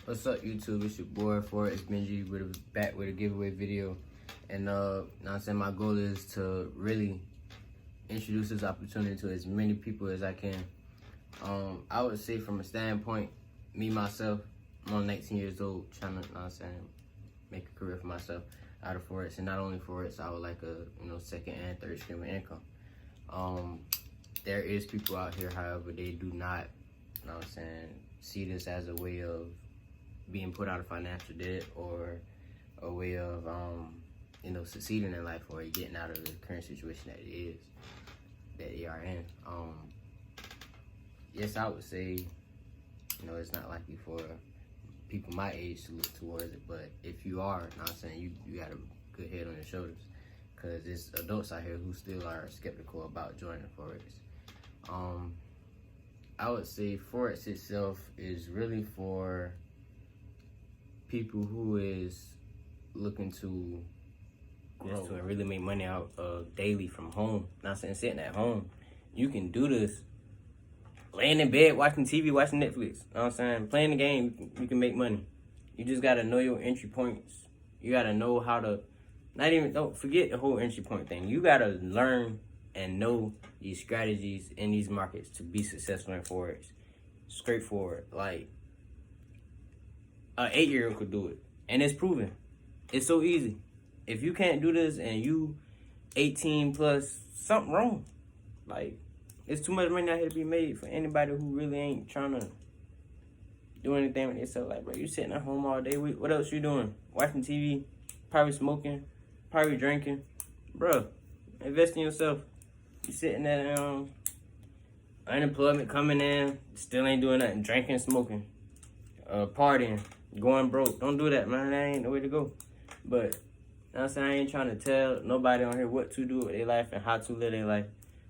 What's up, YouTube? It's your boy Forex Benji back with a giveaway video. And now I'm saying my goal is to really introduce this opportunity to as many people as I can. I would say from a standpoint, me myself, I'm 19 years old, trying to, make a career for myself out of Forex, and not only Forex, I would like a second and third stream of income. There is people out here, however, they do not, see this as a way of being put out of financial debt or a way of succeeding in life or getting out of the current situation that they are in. Yes, I would say, it's not likely for people my age to look towards it, but if you are, you got a good head on your shoulders, because there's adults out here who still are skeptical about joining Forex. I would say Forex itself is really for people who is looking to grow and really make money out daily from home. Sitting at home. You can do this laying in bed, watching TV, watching Netflix. Playing the game, you can make money. You just gotta know your entry points. You gotta know how to, don't forget the whole entry point thing. You gotta learn and know these strategies in these markets to be successful in Forex. Straightforward. Like, an 8-year-old could do it. And it's proven. It's so easy. If you can't do this and you 18 plus, something wrong. Like, it's too much money out here to be made for anybody who really ain't trying to do anything with themselves. Like, bro, you sitting at home all day. What else you doing? Watching TV, probably smoking, probably drinking. Bro, invest in yourself. You sitting at unemployment coming in, still ain't doing nothing, drinking, smoking, partying, going broke. Don't do that, man. That ain't the way to go. But I ain't trying to tell nobody on here what to do with their life and how to live their life.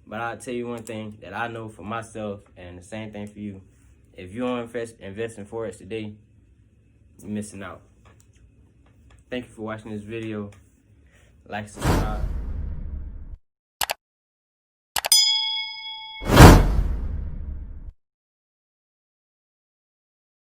But I'll tell you one thing that I know for myself, and the same thing for you. If you don't invest in Forex today, you're missing out. Thank you for watching this video. Like, subscribe.